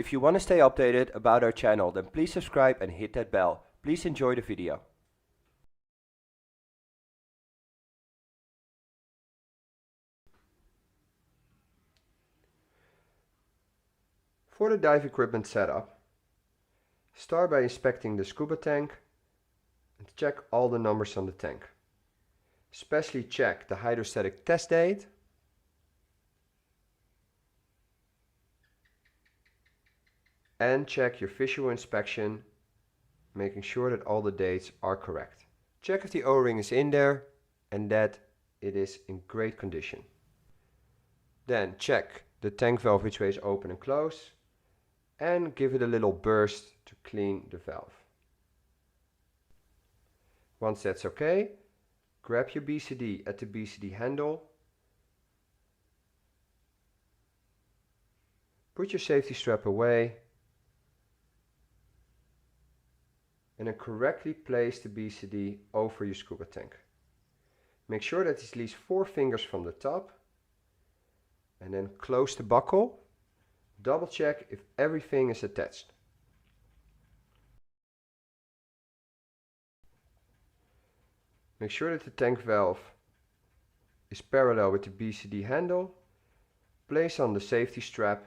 If you want to stay updated about our channel, then please subscribe and hit that bell. Please enjoy the video. For the dive equipment setup, start by inspecting the scuba tank and check all the numbers on the tank. Especially check the hydrostatic test date and check your visual inspection, making sure that all the dates are correct. Check if the O-ring is in there and that it is in great condition. Then check the tank valve which way is open and close and give it a little burst to clean the valve. Once that's okay, grab your BCD at the BCD handle, put your safety strap away, and then correctly place the BCD over your scuba tank. Make sure that it's at least 4 fingers from the top, and then close the buckle. Double check if everything is attached. Make sure that the tank valve is parallel with the BCD handle. Place on the safety strap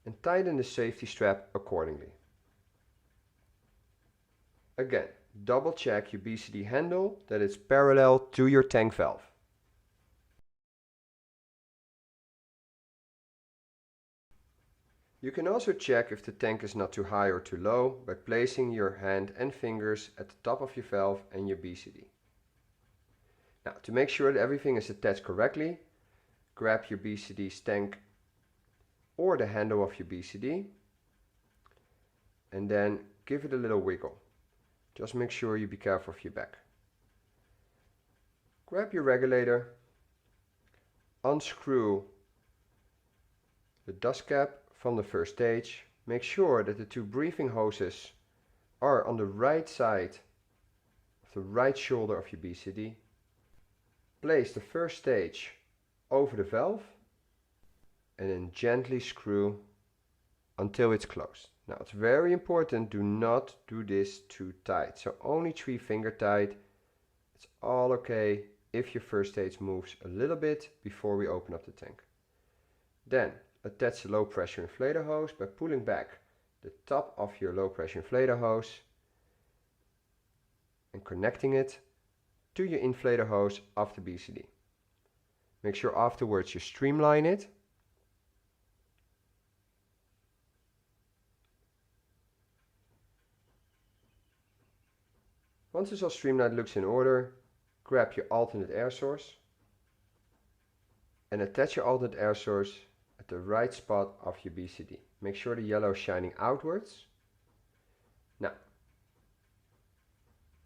and tighten the safety strap accordingly. Again, double check your BCD handle that it's parallel to your tank valve. You can also check if the tank is not too high or too low by placing your hand and fingers at the top of your valve and your BCD. Now, to make sure that everything is attached correctly, grab your BCD's tank or the handle of your BCD and then give it a little wiggle. Just make sure you be careful of your back. Grab your regulator, unscrew the dust cap from the first stage. Make sure that the 2 breathing hoses are on the right side of the right shoulder of your BCD. Place the first stage over the valve and then gently screw until it's closed. Now it's very important, do not do this too tight. So only 3 finger tight. It's all okay if your first stage moves a little bit before we open up the tank. Then attach the low pressure inflator hose by pulling back the top of your low pressure inflator hose and connecting it to your inflator hose of the BCD. Make sure afterwards you streamline it. Once it's all streamlined, looks in order, grab your alternate air source and attach your alternate air source at the right spot of your BCD. Make sure the yellow is shining outwards. Now,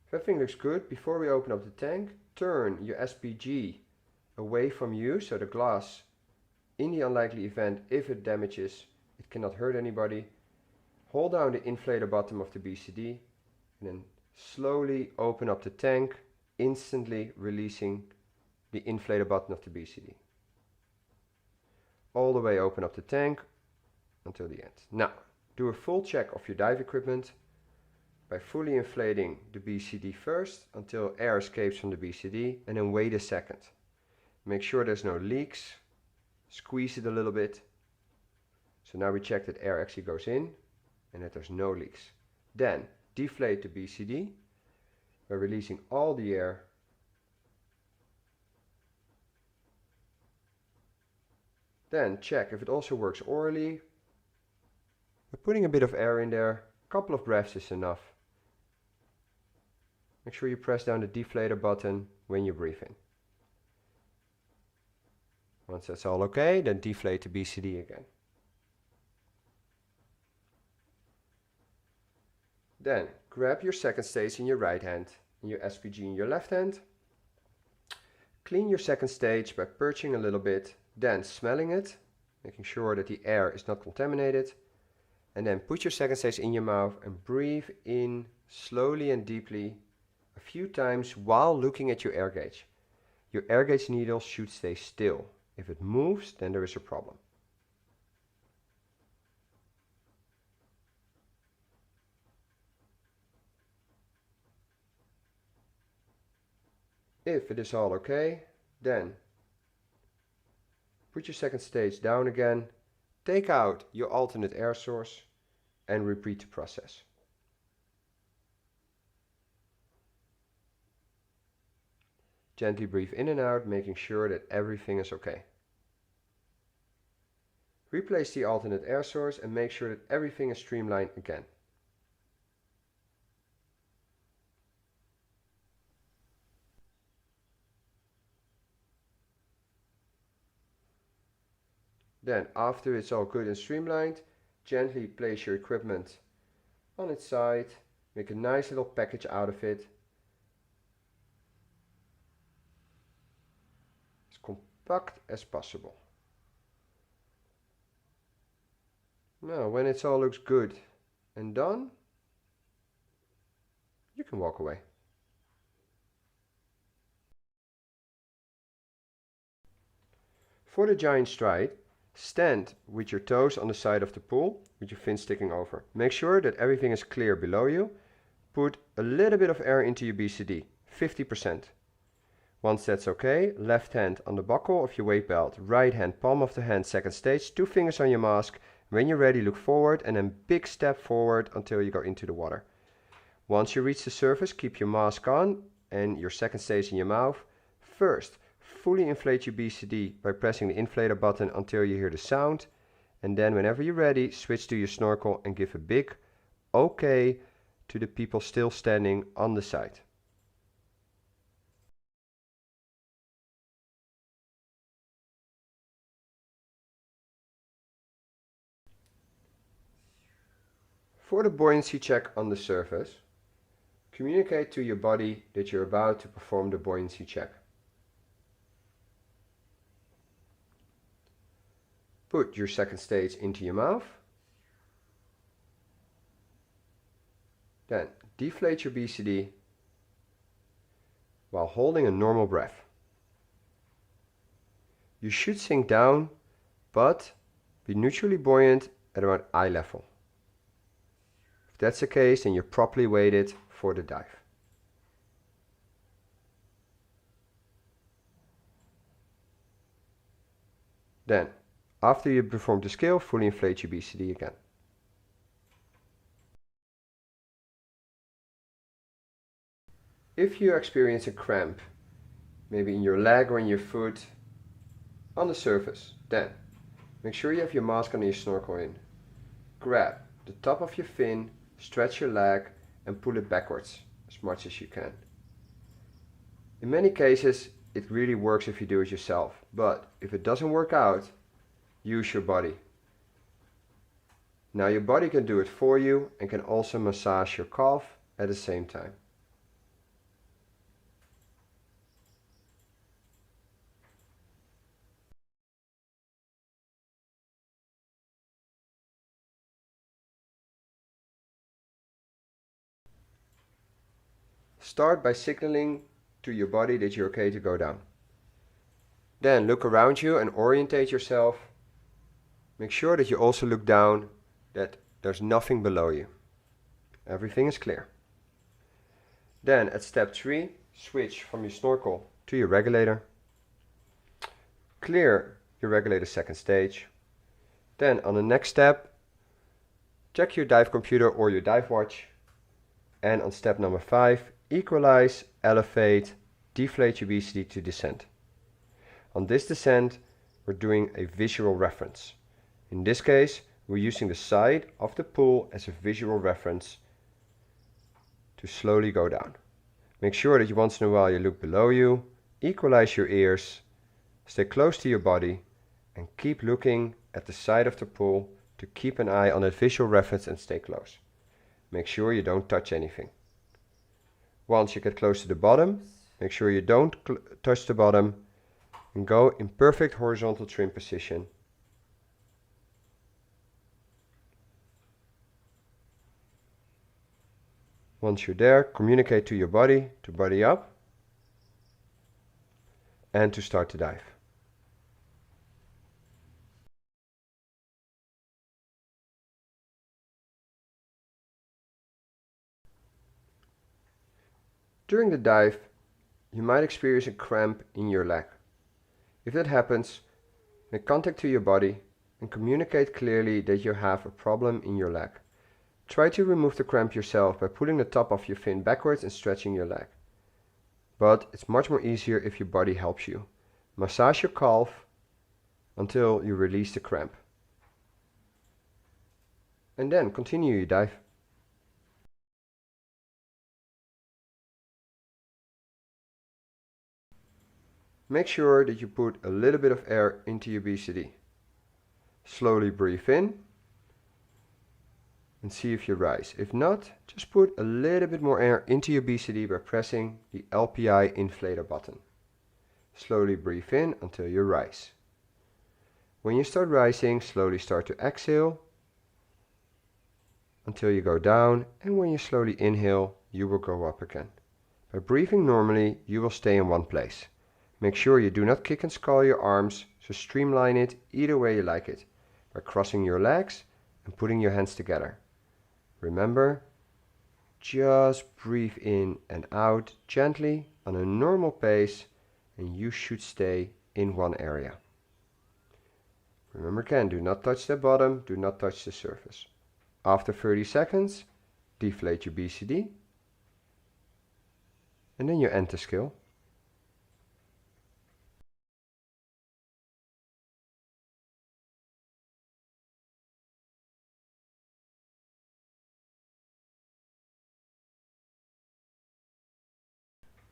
if everything looks good, before we open up the tank, turn your SPG away from you so the glass, in the unlikely event if it damages, it cannot hurt anybody. Hold down the inflator bottom of the BCD and then slowly open up the tank, instantly releasing the inflator button of the BCD. All the way open up the tank until the end. Now, do a full check of your dive equipment by fully inflating the BCD first until air escapes from the BCD and then wait a second. Make sure there's no leaks, squeeze it a little bit. So now we check that air actually goes in and that there's no leaks. Then deflate the BCD by releasing all the air. Then check if it also works orally. By putting a bit of air in there, a couple of breaths is enough. Make sure you press down the deflator button when you breathe in. Once that's all okay, then deflate the BCD again. Then grab your second stage in your right hand and your SPG in your left hand. Clean your second stage by perching a little bit, then smelling it, making sure that the air is not contaminated. And then put your second stage in your mouth and breathe in slowly and deeply a few times while looking at your air gauge. Your air gauge needle should stay still. If it moves, then there is a problem. If it is all okay, then put your second stage down again, take out your alternate air source and repeat the process. Gently breathe in and out, making sure that everything is okay. Replace the alternate air source and make sure that everything is streamlined again. Then, after it's all good and streamlined, gently place your equipment on its side, make a nice little package out of it. As compact as possible. Now, when it all looks good and done, you can walk away. For the giant stride, stand with your toes on the side of the pool with your fins sticking over. Make sure that everything is clear below you. Put a little bit of air into your BCD, 50%. Once that's okay, left hand on the buckle of your weight belt, right hand palm of the hand, second stage, 2 fingers on your mask. When you're ready, look forward and then big step forward until you go into the water. Once you reach the surface, keep your mask on and your second stage in your mouth. First, fully inflate your BCD by pressing the inflator button until you hear the sound. And then whenever you're ready, switch to your snorkel and give a big okay to the people still standing on the side. For the buoyancy check on the surface, communicate to your body that you're about to perform the buoyancy check. Put your second stage into your mouth. Then deflate your BCD while holding a normal breath. You should sink down, but be neutrally buoyant at around eye level. If that's the case, then you're properly weighted for the dive. Then, after you perform the scale, fully inflate your BCD again. If you experience a cramp, maybe in your leg or in your foot, on the surface, then make sure you have your mask on and your snorkel in. Grab the top of your fin, stretch your leg and pull it backwards as much as you can. In many cases, it really works if you do it yourself, but if it doesn't work out, use your body. Now your body can do it for you and can also massage your calf at the same time. Start by signaling to your body that you're okay to go down. Then look around you and orientate yourself. Make sure that you also look down, that there's nothing below you. Everything is clear. Then at step 3, switch from your snorkel to your regulator. Clear your regulator second stage. Then on the next step, check your dive computer or your dive watch. And on step number 5, equalize, elevate, deflate your BCD to descent. On this descent, we're doing a visual reference. In this case, we're using the side of the pool as a visual reference to slowly go down. Make sure that once in a while you look below you, equalize your ears, stay close to your body, and keep looking at the side of the pool to keep an eye on a visual reference and stay close. Make sure you don't touch anything. Once you get close to the bottom, make sure you don't touch the bottom and go in perfect horizontal trim position. Once you're there, communicate to your body to body up and to start the dive. During the dive, you might experience a cramp in your leg. If that happens, make contact to your body and communicate clearly that you have a problem in your leg. Try to remove the cramp yourself by pulling the top of your fin backwards and stretching your leg. But it's much more easier if your body helps you. Massage your calf until you release the cramp. And then continue your dive. Make sure that you put a little bit of air into your BCD. Slowly breathe in and see if you rise. If not, just put a little bit more air into your BCD by pressing the LPI inflator button. Slowly breathe in until you rise. When you start rising, slowly start to exhale until you go down, and when you slowly inhale, you will go up again. By breathing normally, you will stay in one place. Make sure you do not kick and skull your arms, so streamline it either way you like it, by crossing your legs and putting your hands together. Remember, just breathe in and out gently on a normal pace, and you should stay in one area. Remember again, do not touch the bottom, do not touch the surface. After 30 seconds, deflate your BCD, and then you end the skill.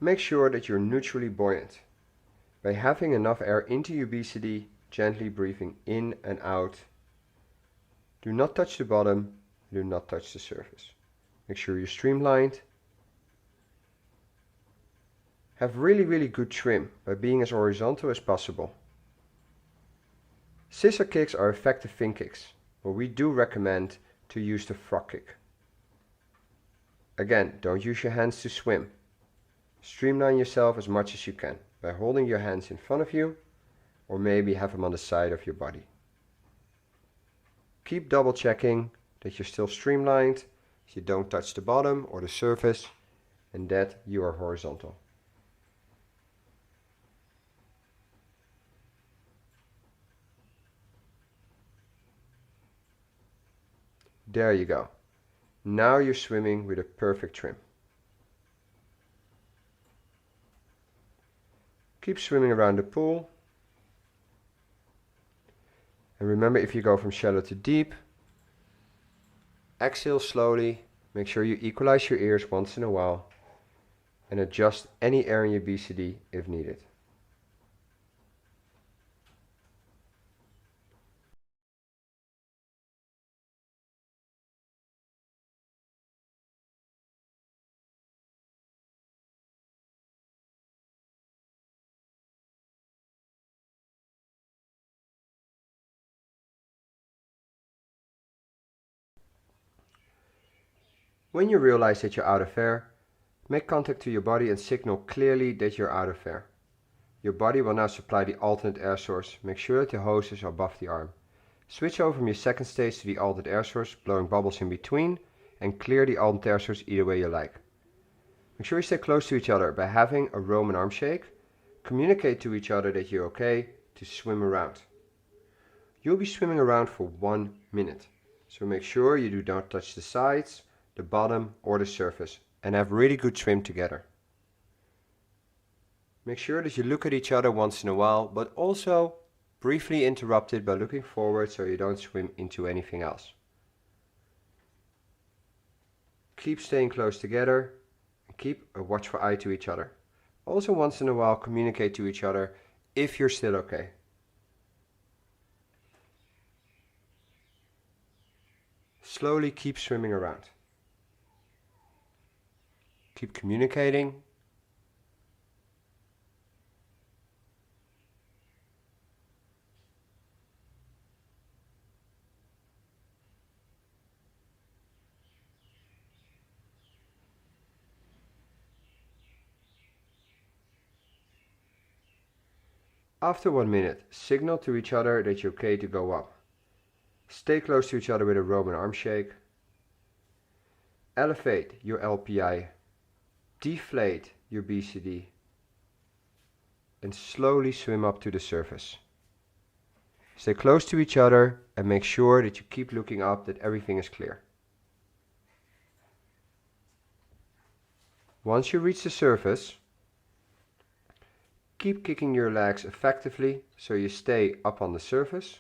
Make sure that you're neutrally buoyant. By having enough air into your BCD, gently breathing in and out. Do not touch the bottom, do not touch the surface. Make sure you're streamlined. Have really good trim by being as horizontal as possible. Scissor kicks are effective fin kicks, but we do recommend to use the frog kick. Again, don't use your hands to swim. Streamline yourself as much as you can by holding your hands in front of you, or maybe have them on the side of your body. Keep double checking that you're still streamlined, that you don't touch the bottom or the surface, and that you are horizontal. There you go. Now you're swimming with a perfect trim. Keep swimming around the pool. And remember, if you go from shallow to deep, exhale slowly. Make sure you equalize your ears once in a while and adjust any air in your BCD if needed. When you realize that you're out of air, make contact to your body and signal clearly that you're out of air. Your body will now supply the alternate air source. Make sure that the hoses are above the arm. Switch over from your second stage to the alternate air source, blowing bubbles in between, and clear the alternate air source either way you like. Make sure you stay close to each other by having a Roman arm shake. Communicate to each other that you're okay to swim around. You'll be swimming around for 1 minute, so make sure you do not touch the sides, the bottom or the surface, and have really good trim together. Make sure that you look at each other once in a while, but also briefly interrupt it by looking forward so you don't swim into anything else. Keep staying close together and keep a watchful eye to each other. Also once in a while communicate to each other if you're still okay. Slowly keep swimming around. Keep communicating. After 1 minute, signal to each other that you're okay to go up. Stay close to each other with a Roman arm shake. Elevate your LPI. Deflate your BCD. and slowly swim up to the surface. Stay close to each other and make sure that you keep looking up, that everything is clear. Once you reach the surface, keep kicking your legs effectively so you stay up on the surface.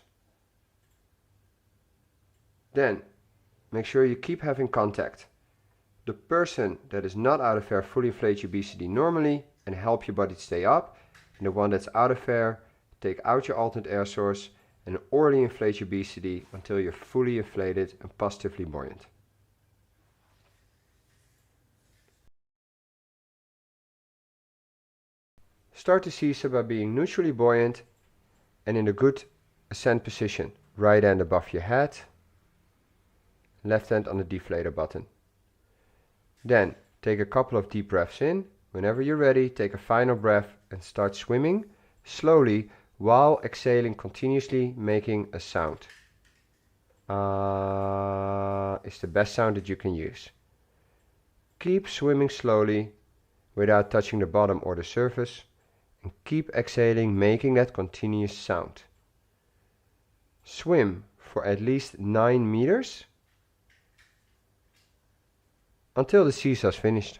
Then make sure you keep having contact. The person that is not out of air, fully inflate your BCD normally and help your body to stay up. And the one that's out of air, take out your alternate air source and orally inflate your BCD until you're fully inflated and positively buoyant. Start the seesaw by being neutrally buoyant and in a good ascent position. Right hand above your head, left hand on the deflator button. Then take a couple of deep breaths in. Whenever you're ready, take a final breath and start swimming slowly while exhaling continuously, making a sound. Is the best sound that you can use. Keep swimming slowly without touching the bottom or the surface, and keep exhaling, making that continuous sound. Swim for at least 9 meters until the seesaw is finished.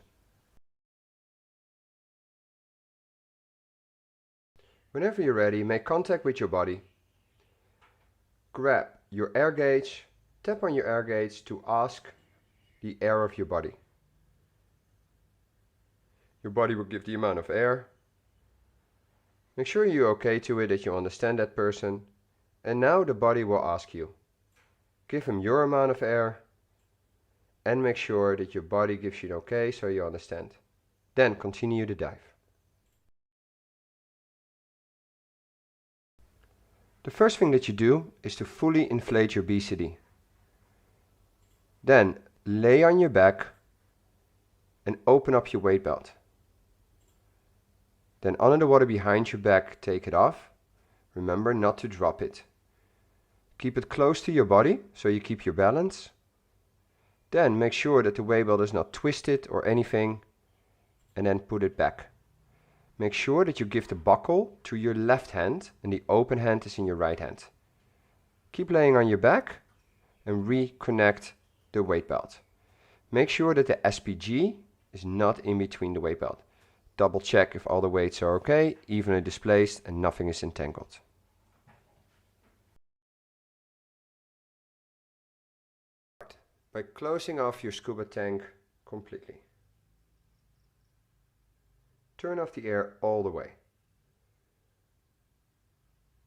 Whenever you're ready, make contact with your body. Grab your air gauge, tap on your air gauge to ask the air of your body. Your body will give the amount of air. Make sure you're okay to it, that you understand that person. And now the body will ask you. Give him your amount of air and make sure that your body gives you an okay so you understand. Then continue the dive. The first thing that you do is to fully inflate your BCD. Then lay on your back and open up your weight belt. Then under the water behind your back, take it off. Remember not to drop it. Keep it close to your body so you keep your balance. Then make sure that the weight belt is not twisted or anything, and then put it back. Make sure that you give the buckle to your left hand and the open hand is in your right hand. Keep laying on your back and reconnect the weight belt. Make sure that the SPG is not in between the weight belt. Double check if all the weights are okay, evenly displaced and nothing is entangled. By closing off your scuba tank completely. Turn off the air all the way.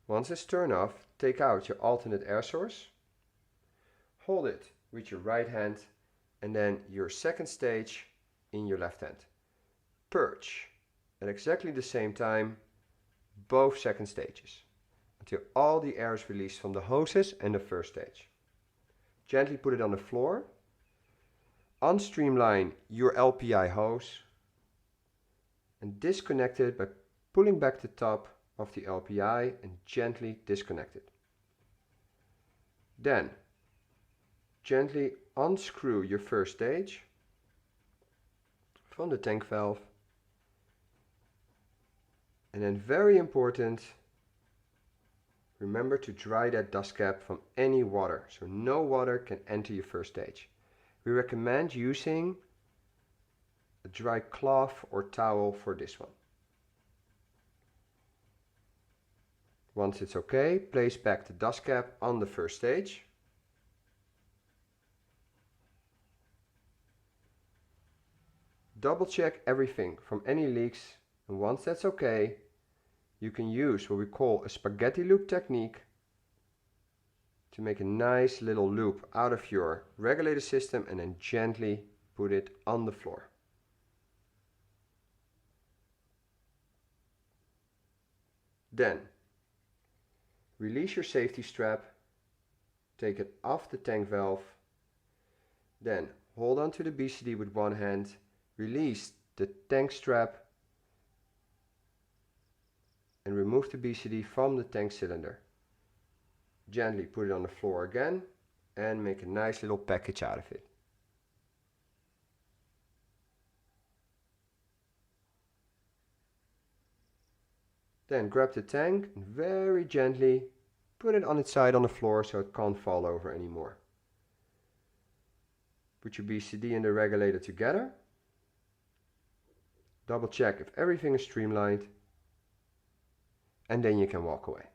Once it's turned off, take out your alternate air source. Hold it with your right hand and then your second stage in your left hand. Purge at exactly the same time both second stages until all the air is released from the hoses and the first stage. Gently put it on the floor. Unstreamline your LPI hose and disconnect it by pulling back the top of the LPI and gently disconnect it. Then gently unscrew your first stage from the tank valve, and then very important, remember to dry that dust cap from any water, so no water can enter your first stage. We recommend using a dry cloth or towel for this one. Once it's okay, place back the dust cap on the first stage. Double check everything from any leaks, and once that's okay, you can use what we call a spaghetti loop technique to make a nice little loop out of your regulator system and then gently put it on the floor. Then release your safety strap, take it off the tank valve, then hold on to the BCD with one hand, release the tank strap and remove the BCD from the tank cylinder. Gently put it on the floor again and make a nice little package out of it. Then grab the tank and very gently put it on its side on the floor so it can't fall over anymore. Put your BCD and the regulator together. Double check if everything is streamlined. And then you can walk away.